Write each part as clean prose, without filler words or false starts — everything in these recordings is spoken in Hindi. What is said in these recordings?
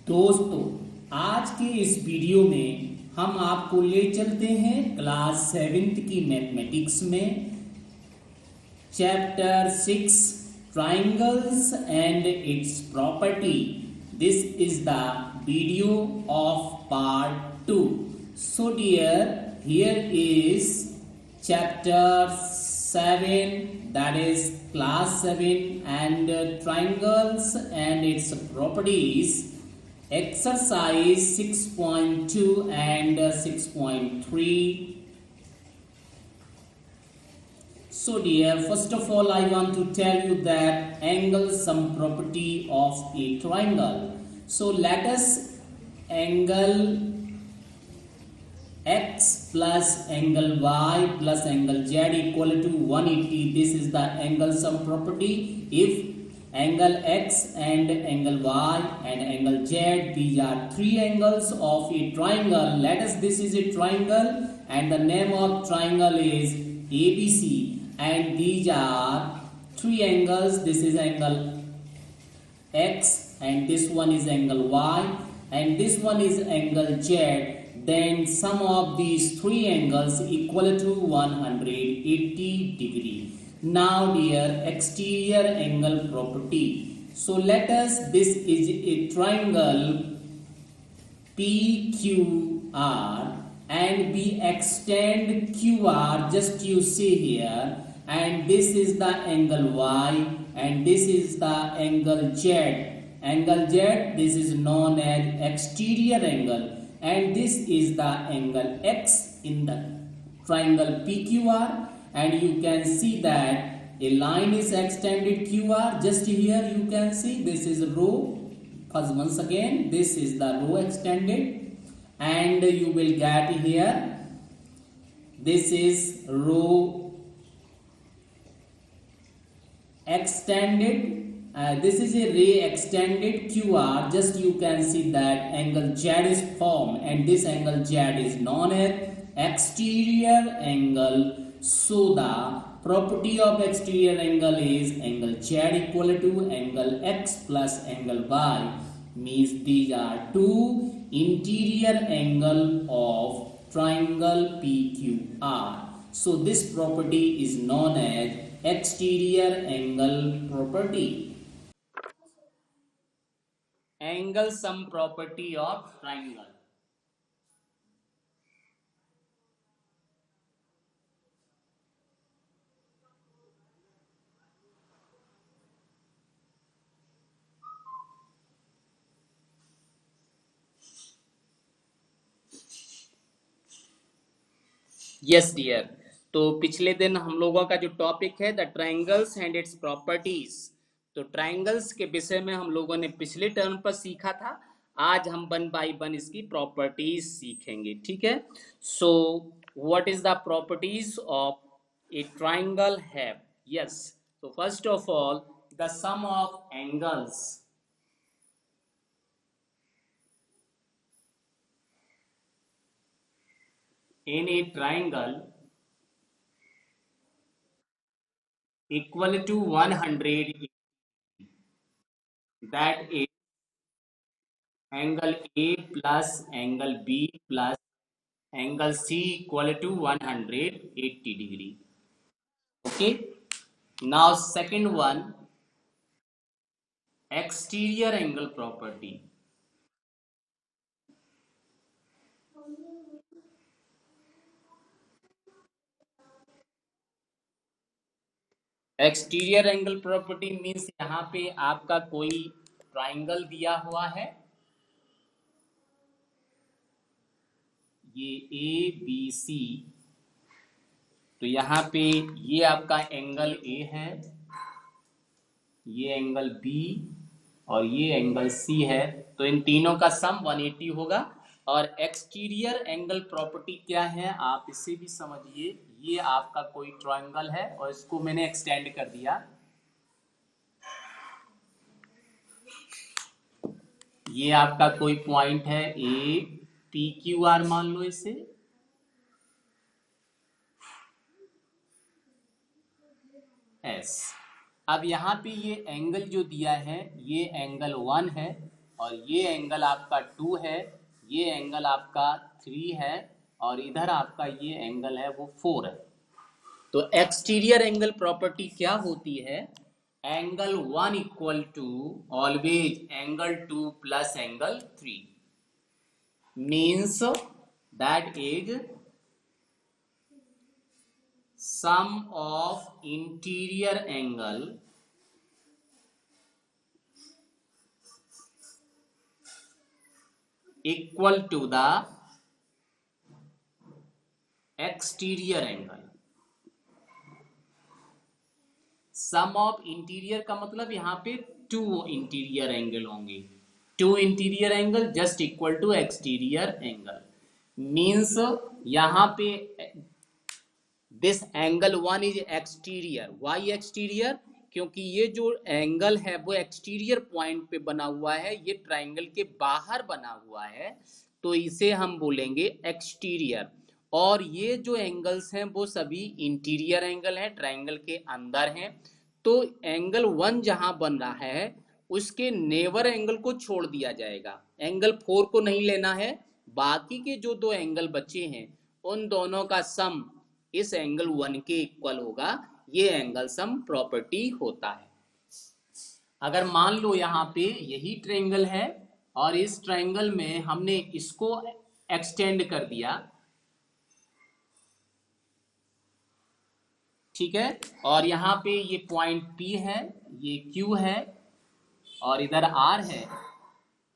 दोस्तों, आज के इस वीडियो में हम आपको ले चलते हैं क्लास 7th की मैथमेटिक्स में chapter 6 triangles and its property. This is the video of part 2। So dear, here is chapter 7, that is class 7 and triangles and its properties, exercise 6.2 and 6.3. So dear, first of all I want to tell you that angle sum property of a triangle. So let us angle x plus angle y plus angle z equal to 180. This is the angle sum property. If angle x and angle y and angle z, these are three angles of a triangle. Let us, this is a triangle and the name of triangle is ABC, and these are three angles. This is angle x and this one is angle y and this one is angle z. Then sum of these three angles equal to 180 degree. Now dear, exterior angle property. So let us, this is a triangle PQR and we extend QR, just you see here, and this is the angle Y and this is the angle Z. Angle Z, this is known as exterior angle, and this is the angle X in the triangle PQR, and you can see that a line is extended QR. Just here you can see this is row. First, once again, this is the row extended, and you will get here this is row extended. This is a ray extended QR. Just you can see that angle Z is formed, and this angle Z is known as exterior angle. So the property of exterior angle is angle Z equal to angle X plus angle Y, means these are two interior angle of triangle PQR. So this property is known as exterior angle property. Angle sum property of triangle. Yes dear, तो पिछले दिन हम लोगों का जो टॉपिक है the triangles and its properties, तो ट्राइंगल्स के विषय में हम लोगों ने पिछले टर्म पर सीखा था। आज हम 1 by 1 इसकी प्रॉपर्टीज सीखेंगे, ठीक है। So what is the properties of a triangle have? Yes, so first of all, the sum of angles in a triangle equal to 100. That is angle A plus angle B plus angle C equal to 180 degree. Okay. Now second one, exterior angle property. Exterior angle property means यहाँ पे आपका कोई ट्राइंगल दिया हुआ है, ये ए बी सी, तो यहाँ पे ये आपका एंगल ए है, ये एंगल बी और ये एंगल सी है, तो इन तीनों का सम 180 होगा। और एक्सटीरियर एंगल प्रॉपर्टी क्या है आप इसे भी समझिए। ये आपका कोई ट्रायंगल है और इसको मैंने एक्सटेंड कर दिया, ये आपका कोई पॉइंट है ए पी क्यू आर मान लो इसे, एस। अब यहाँ पे ये एंगल जो दिया है ये एंगल 1 है, और ये एंगल आपका 2 है, ये एंगल आपका 3 है, और इधर आपका ये एंगल है वो 4 है। तो एक्सटीरियर एंगल प्रॉपर्टी क्या होती है? Angle 1 equal to always angle 2 plus angle 3 means that is sum of interior angle equal to the exterior angle। Sum of interior का मतलब यहाँ पे 2 इंटीरियर एंगल होंगे, 2 interior angle just equal to exterior angle means यहाँ पे this angle 1 is exterior. Why exterior? क्योंकि ये जो एंगल है वो एक्सटीरियर पॉइंट पे बना हुआ है, ये ट्राइंगल के बाहर बना हुआ है, तो इसे हम बोलेंगे एक्सटीरियर। और ये जो एंगल्स हैं वो सभी इंटीरियर एंगल हैं, ट्राइंगल के अंदर हैं। तो एंगल 1 जहां बन रहा है उसके नेवर एंगल को छोड़ दिया जाएगा, एंगल 4 को नहीं लेना है। बाकी के जो दो एंगल बचे हैं उन दोनों का सम इस एंगल 1 के इक्वल होगा। ये एंगल सम प्रॉपर्टी होता है। अगर मान लो यहाँ पे यही ट्रायंगल है और इस ट्रायंगल में हमने इसको एक्सटेंड कर दिया, ठीक है, और यहाँ पे ये पॉइंट P है, ये Q है और इधर R है,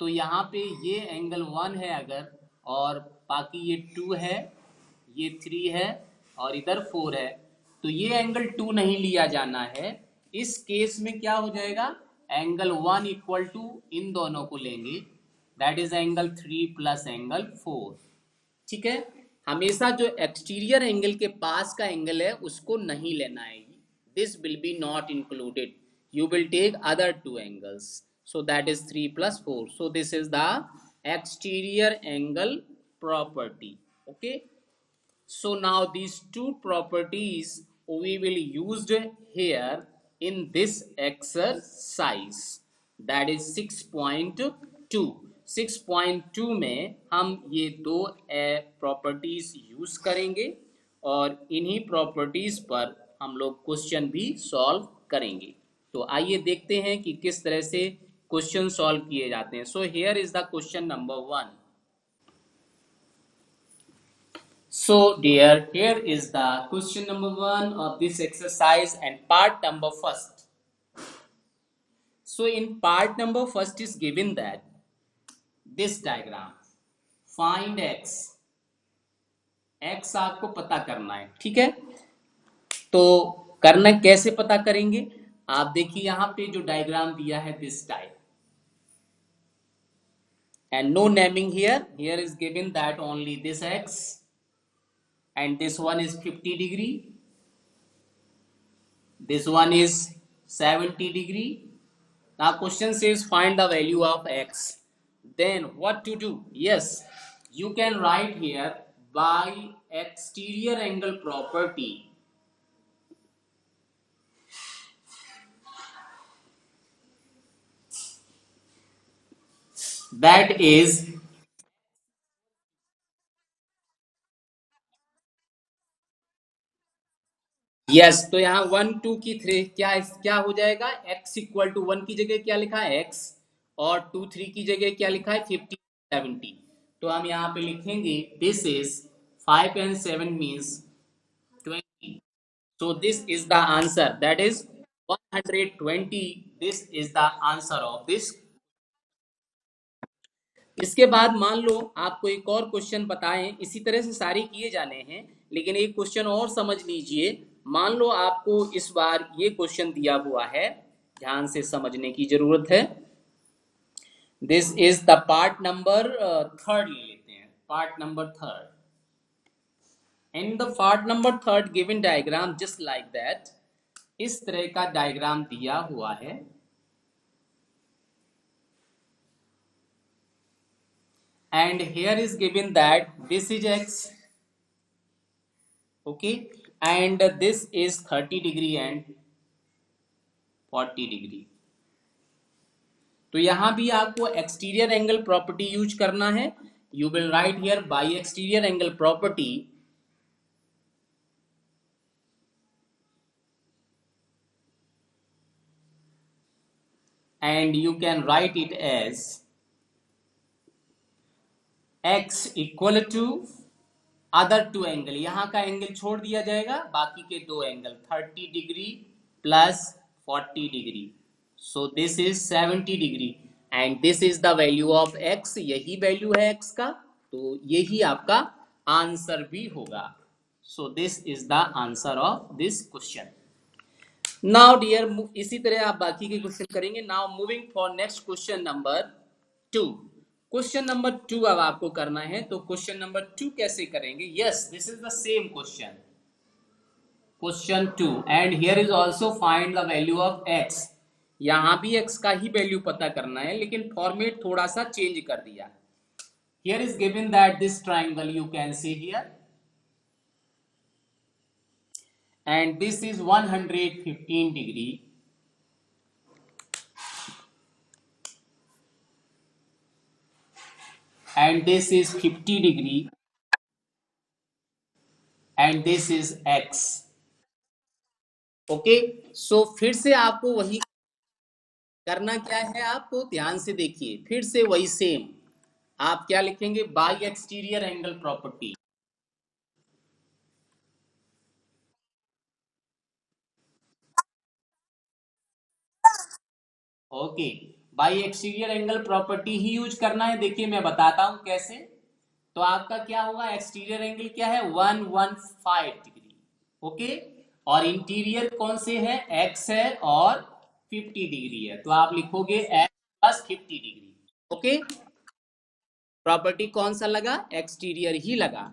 तो यहाँ पे ये एंगल 1 है अगर, और बाकी ये 2 है, ये 3 है और इधर 4 है, तो ये एंगल 2 नहीं लिया जाना है। इस केस में क्या हो जाएगा? एंगल 1 इक्वल टू इन दोनों को लेंगे, that is angle 3 plus angle 4। ठीक है, हमेशा जो एक्सटीरियर एंगल के पास का एंगल है उसको नहीं लेना है, this will be not included, you will take other two angles, so that is 3 plus 4, so this is the exterior angle property. Okay, so now these two properties we will used here in this exercise, that is 6.2। 6.2 में हम ये दो प्रॉपर्टीज यूज करेंगे और इन्हीं प्रॉपर्टीज पर हम लोग क्वेश्चन भी सॉल्व करेंगे। तो आइए देखते हैं कि किस तरह से क्वेश्चन सॉल्व किए जाते हैं। So here is the question number 1। So dear, here is the question number 1 of this exercise and part number first. So in part number first is given that this diagram, find x, x आपको पता करना है, ठीक है। तो करना कैसे पता करेंगे? आप देखिए यहाँ पे जो डायग्राम दिया है this type, and no naming here, here is given that only this x and this one is 50 degree, this one is 70 degree. Now question says find the value of x, then what to do? Yes, you can write here by exterior angle property, that is yes तो यहाँ 1 2 की 3 क्या हो जाएगा? x इक्वल टू 1 की जगह क्या लिखा है x, और 2 3 की जगह क्या लिखा है 50 70। तो हम यहाँ पे लिखेंगे this is 5 and 7 means 20, so this is the answer, that is 120। this is the answer of this। इसके बाद मान लो आपको एक और क्वेश्चन बताएं, इसी तरह से सारे किए जाने हैं, लेकिन एक क्वेश्चन और समझ लीजिए। मान लो आपको इस बार ये क्वेश्चन दिया हुआ है, ध्यान से समझने की जरूरत है। This is the part number 3 ले लेते हैं, part number 3। In the part number 3 given diagram just like that, इस तरह का डायग्राम दिया हुआ है, and here is given that this is x, okay, and this is 30 degree and 40 degree। तो यहां भी आपको एक्सटीरियर एंगल प्रॉपर्टी यूज करना है. You will write here by exterior angle property, and you can write it as x equal to other two angle. यहां का एंगल छोड़ दिया जाएगा, बाकी के दो angle 30 degree plus 40 degree. So this is 70 degree and this is the value of x. यही वैल्यू है x का, तो यही आपका आंसर भी होगा. So this is the answer of this question. Now dear, इसी तरह आप बाकी के क्वेश्चन करेंगे. Now moving for next question number 2. Question number 2 अब आपको करना है. तो क्वेश्चन नंबर 2 कैसे करेंगे? Yes, this is the same question. Question 2 and here is also find the value of x. यहां भी x का ही वैल्यू पता करना है, लेकिन फॉर्मेट थोड़ा सा चेंज कर दिया. Here is given that this triangle you can see here, and this is 115 degree, and this is 50 degree, and this is x. Okay, so फिर से आपको वही करना क्या है, आपको ध्यान से देखिए. फिर से वही सेम आप क्या लिखेंगे? Bye exterior angle property. Okay, bye exterior angle property ही यूज करना है. देखिए मैं बताता हूं कैसे. तो आपका क्या होगा? एक्सटीरियर एंगल क्या है? 115 डिग्री. ओके, और इंटीरियर कौन से है? x है और 50 डिग्री है. तो आप लिखोगे x plus 50 degree. Okay, property कौन सा लगा? एक्सटीरियर ही लगा.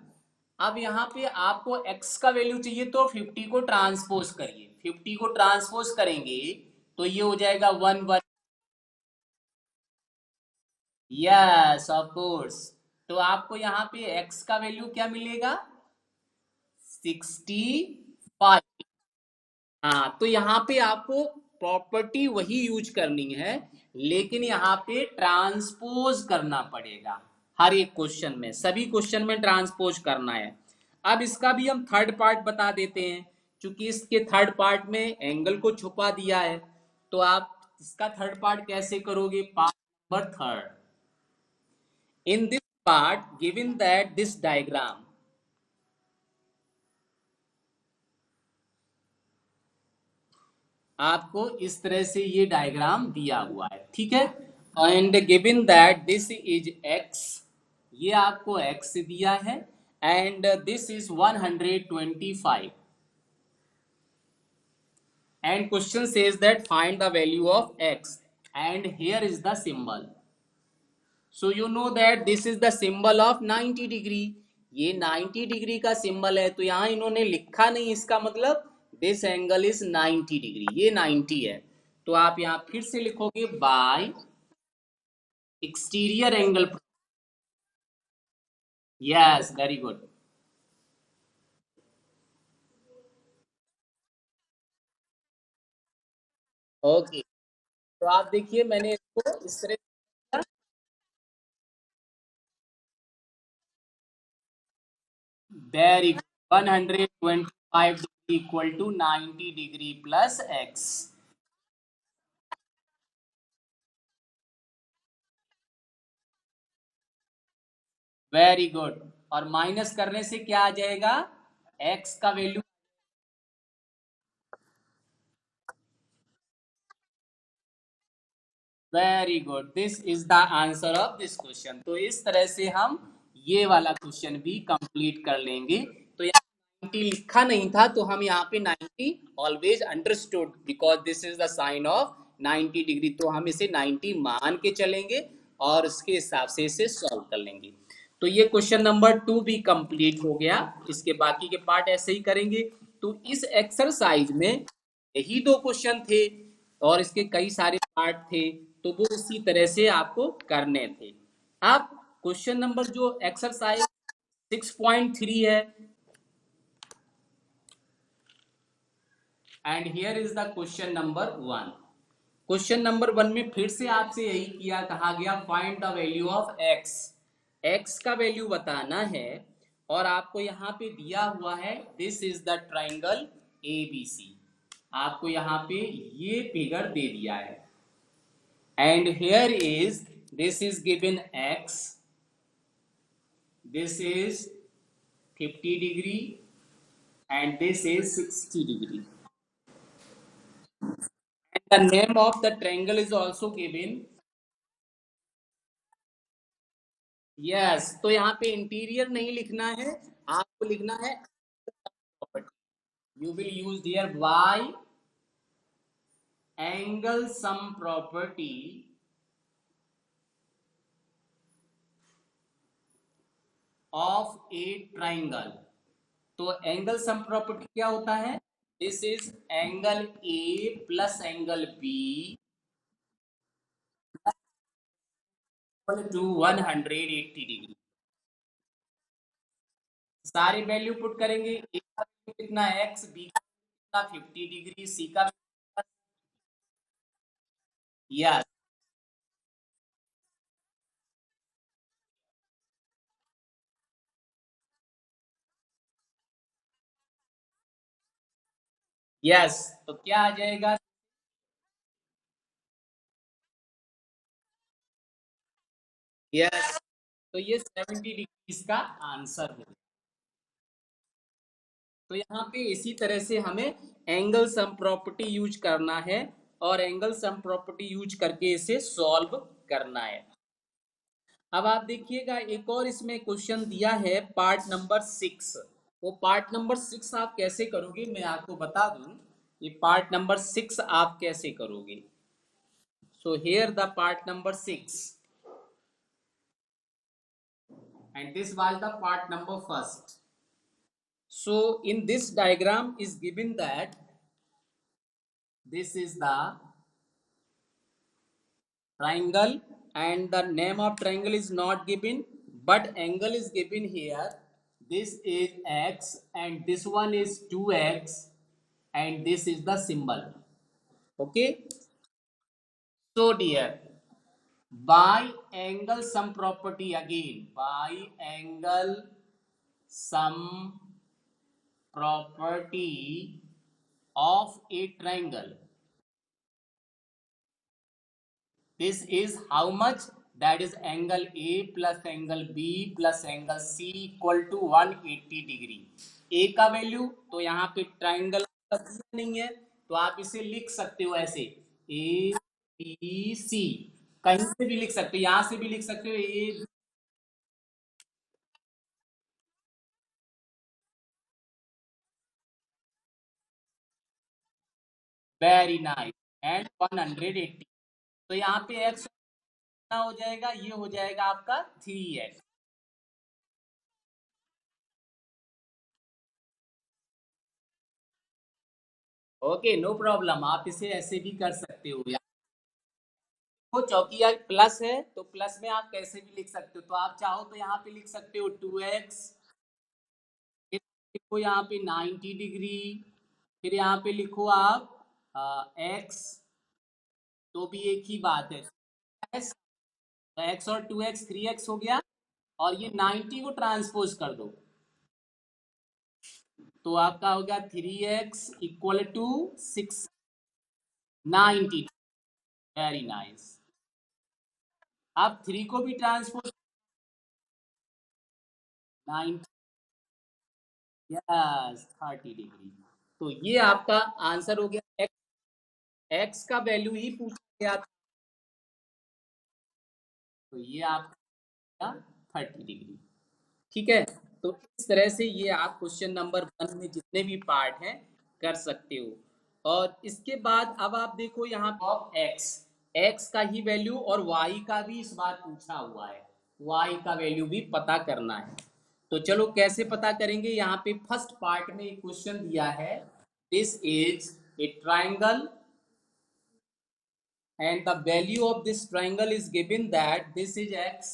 अब यहाँ पे आपको x का वैल्यू चाहिए, तो 50 को ट्रांसपोज करिए. 50 को ट्रांसपोज करेंगे तो ये हो जाएगा 1 1. Yes of course. तो आपको यहाँ पे x का वैल्यू क्या मिलेगा? 65. हाँ, तो यहाँ पे आपको प्रॉपर्टी वही यूज करनी है, लेकिन यहाँ पे ट्रांसपोज करना पड़ेगा. हर एक क्वेश्चन में, सभी क्वेश्चन में ट्रांसपोज करना है. अब इसका भी हम थर्ड पार्ट बता देते हैं, क्योंकि इसके थर्ड पार्ट में एंगल को छुपा दिया है. तो आप इसका थर्ड पार्ट कैसे करोगे? Part number third. In this part given that this diagram, आपको इस तरह से ये डायग्राम दिया हुआ है. ठीक है, and given that this is x. ये आपको x दिया है, and this is 125. And question says that find the value of x, and here is the symbol. So you know that this is the symbol of 90 degree. ये 90 डिग्री का सिंबल है, तो यहां इन्होंने लिखा नहीं, इसका मतलब दिस एंगल इज 90 डिग्री. ये 90 है. तो आप यहां फिर से लिखोगे by exterior angle. Yes, very good. Okay, तो आप देखिए मैंने इसको इस तरह. Very good. 125 degree equal to 90 degree plus X. Very good. और माइनस करने से क्या आ जाएगा? एक्स का value. Very good, this is the answer of this question. तो इस तरह से हम ये वाला क्वेश्चन भी कंप्लीट कर लेंगे. तो यहाँ 90 लिखा नहीं था, तो हम यहाँ पे 90 always understood, because this is the sign of 90 degree. तो हम इसे 90 मान के चलेंगे और उसके हिसाब से इसे सॉल्व कर लेंगे. तो ये क्वेश्चन नंबर 2 भी कंप्लीट हो गया. इसके बाकी के पार्ट ऐसे ही करेंगे. तो इस एक्सरसाइज में यही दो क्वेश्चन थे, और इसके कई सारे पार्ट थे, तो वो इसी तरह से आपको करने थे. अब क्वेश्चन नंबर जो एक्सरसाइज 6.3 है, and here is the question number 1. Question number 1 में फिर से आपसे यही किया, कहा गया find the value of x. X का वैल्यू बताना है और आपको यहाँ पे दिया हुआ है this is the triangle A B C. आपको यहाँ पे ये फिगर दे दिया है and here is this is given x, this is 50 degree and this is 60 degree, and the name of the triangle is also given। yes, तो यहाँ पे इंटीरियर नहीं लिखना है, आपको लिखना है property. You will use their y angle sum property of a triangle. तो एंगल सम प्रॉपर्टी क्या होता है? This is angle A plus angle B to 180 degree. सारी वैल्यू पुट करेंगे, ए का वैल्यू कितना एक्स, बी का कितना 50 डिग्री, सी का यस यस। तो क्या आ जाएगा? यस, तो ये 70 डिग्री इसका आंसर होगा। तो यहाँ पे इसी तरह से हमें एंगल सम प्रॉपर्टी यूज करना है और एंगल सम प्रॉपर्टी यूज करके इसे सॉल्व करना है। अब आप देखिएगा एक और इसमें क्वेश्चन दिया है पार्ट नंबर 6। वो पार्ट नंबर 6 आप कैसे करोगे मैं आपको बता दूं। ये पार्ट नंबर 6 आप कैसे करोगे? So here the part number 6 and this was the part number first. So in this diagram is given that this is the triangle and the name of triangle is not given but angle is given here. This is x and this one is 2x and this is the symbol. Okay, so dear, by angle sum property, again by angle sum property of a triangle, this is how much? That is angle A plus angle B plus angle C equal to 180 degree. A का वैल्यू तो यहाँ पे ट्राइंगल नहीं है तो आप इसे लिख सकते हो ऐसे A B C। कहीं से भी लिख सकते हो, यहां से भी लिख सकते हो A। Very nice, and 180। तो यहाँ पे x कितना हो जाएगा? ये हो जाएगा आपका 3x। ओके, नो प्रॉब्लम, आप इसे ऐसे भी कर सकते हो। वो चौकी या प्लस है तो प्लस में आप कैसे भी लिख सकते हो, तो आप चाहो तो यहाँ पे लिख सकते हो 2x, लिखो यहाँ पे 90 डिग्री, फिर यहाँ पे लिखो आप x, तो भी एक ही बात है। x, तो x और 2x 3x हो गया और ये 90 को ट्रांसपोज कर दो तो आपका हो गया 3x equal to 690। Very nice. आप 3 को भी ट्रांसपोज 90, यस 30 डिग्री। तो ये आपका आंसर हो गया। एक्स का वैल्यू ही पूछा गया था तो ये आपका 30 डिग्री। ठीक है, तो इस तरह से ये आप क्वेश्चन नंबर 1 में जितने भी पार्ट हैं कर सकते हो। और इसके बाद अब आप देखो यहाँ ऑफ एक्स, एक्स का ही वैल्यू और वाई का भी इस बार पूछा हुआ है, वाई का वैल्यू भी पता करना है। तो चलो कैसे पता करेंगे? यहाँ पे फर्स्ट पार्ट में एक क्वेश्चन दिया है this is a triangle and the value of this triangle is given that this is x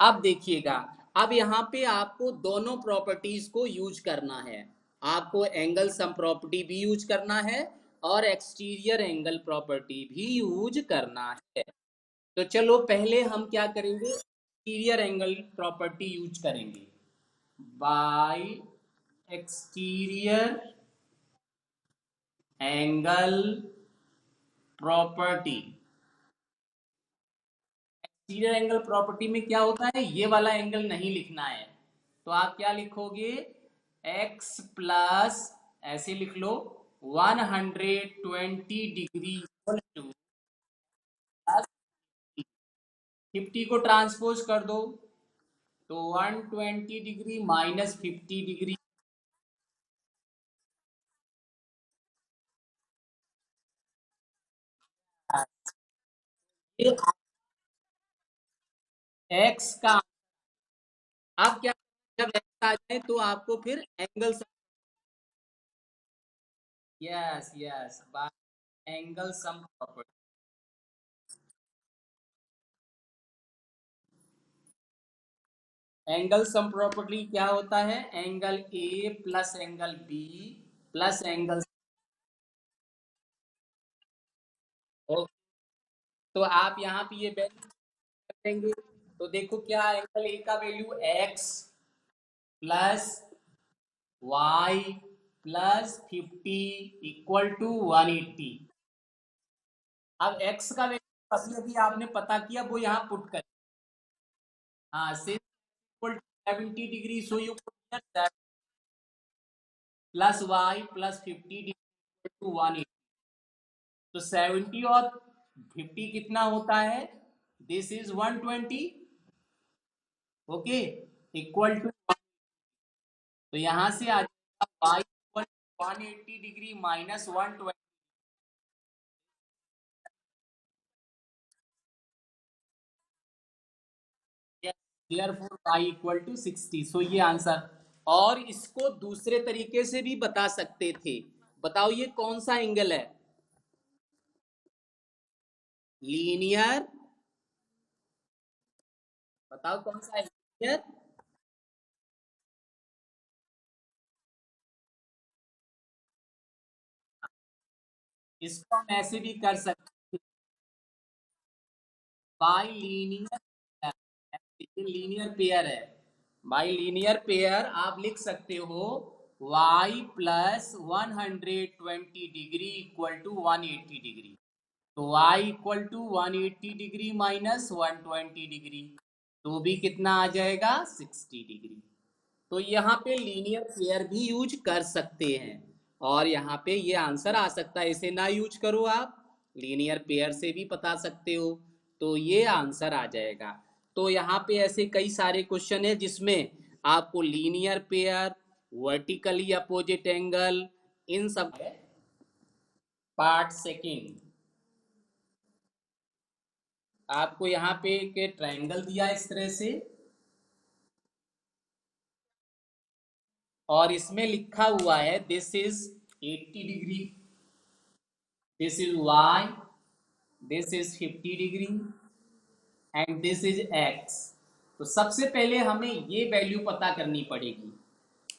अब देखिएगा, अब यहाँ पे आपको दोनों प्रॉपर्टीज को यूज करना है। आपको एंगल सम प्रॉपर्टी भी यूज करना है और एक्सटीरियर एंगल प्रॉपर्टी भी यूज करना है। तो चलो पहले हम क्या करेंगे, एक्सटीरियर एंगल प्रॉपर्टी यूज करेंगे। Bye exterior angle property, exterior angle property में क्या होता है, ये वाला एंगल नहीं लिखना है। तो आप क्या लिखोगे, x प्लस, ऐसे लिख लो, 120 डिग्री इक्वल टू 50 को ट्रांसपोज कर दो, तो 120 डिग्री माइनस 50 डिग्री। ये x का, आप क्या, जब x आ जाए तो आपको फिर angle, yes yes, by angle sum property. Angle sum property क्या होता है, angle A plus angle B plus angle, तो आप यहाँ पे ये वैल्यू देंगे, तो देखो क्या, एंगल ए का value x plus y plus 50 equal to 180। अब एक्स का वैल्यू अभी अभी आपने पता किया, वो यहाँ पुट कर, हाँ से equal to 70 degree, so you put plus y plus 50 degree to 180। तो 70 और 50 कितना होता है, this is 120, okay, equal to, तो यहां से आ जाएगा y equal 180 degree minus 120। Therefore y equal to 60, so ये आंसर। और इसको दूसरे तरीके से भी बता सकते थे, बताओ ये कौन सा एंगल है, लीनियर, बताओ कौन सा है लीनियर। इसको हम ऐसे भी कर सकते हैं, बाई लीनियर, लीनियर पेयर है, बाई लीनियर पेयर आप लिख सकते हो y plus 120 degree equal to 180 degree. तो y equal to 180 degree minus 120 degree, तो भी कितना आ जाएगा, 60 डिग्री। तो यहाँ पे लीनियर पेयर भी यूज कर सकते हैं, और यहाँ पे ये आंसर आ सकता है, इसे ना यूज करो आप, लीनियर पेयर से भी बता सकते हो, तो ये आंसर आ जाएगा। तो यहाँ पे ऐसे कई सारे क्वेश्चन है जिसमें आपको linear pair, vertically opposite angle, इन सब, पार्ट सेकेंड, आपको यहाँ पे के ट्रायंगल दिया इस तरह से, और इसमें लिखा हुआ है this is 80 degree, this is y, this is 50 degree and this is x। तो सबसे पहले हमें ये वैल्यू पता करनी पड़ेगी,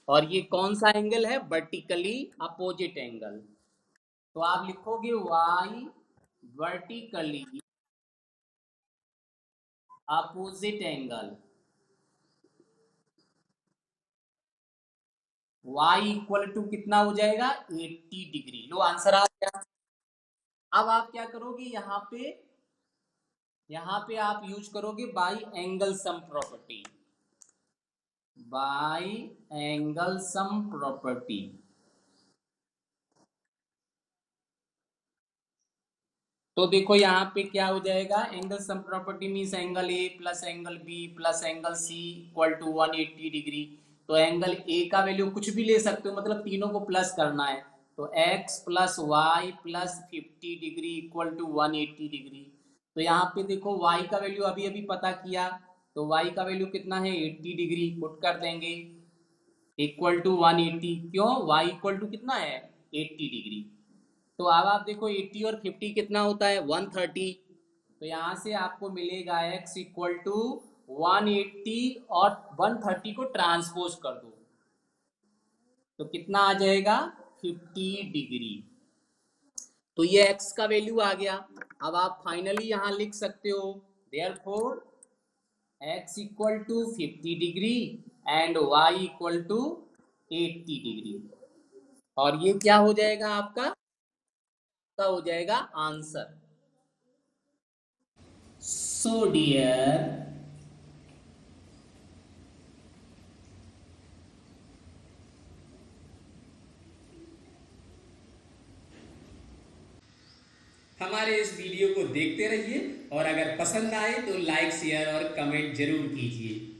और ये कौन सा एंगल है, वर्टिकली अपोजिट एंगल। तो आप लिखोगे y vertically opposite angle, y equal to कितना हो जाएगा, 80 डिग्री। लो आंसर आ गया। अब आप क्या करोगे, यहाँ पे आप यूज करोगे by angle sum property, by angle sum property. तो देखो यहाँ पे क्या हो जाएगा, angle sum property means angle A plus angle B plus angle C equal to 180 degree. तो एंगल ए का वैल्यू कुछ भी ले सकते हो, मतलब तीनों को प्लस करना है, तो x plus y plus 50 degree equal to 180 degree. तो यहाँ पे देखो y का वैल्यू अभी अभी पता किया, तो y का वैल्यू कितना है, 80 डिग्री, पुट कर देंगे इक्वल टू 180, क्यों, y इक्वल टू कितना है, 80 डिग्री। तो अब आप देखो 80 और 50 कितना होता है, 130। तो यहाँ से आपको मिलेगा x इक्वल टू 180 और 130 को ट्रांसपोज कर दो तो कितना आ जाएगा 50 डिग्री। तो ये x का वैल्यू आ गया। अब आप फाइनली यहां लिख सकते हो therefore x equal to 50 degree and y equal to 80 degree. और ये क्या हो जाएगा आपका हो जाएगा आंसर। सो डियर हमारे इस वीडियो को देखते रहिए और अगर पसंद आए तो लाइक शेयर और कमेंट जरूर कीजिए।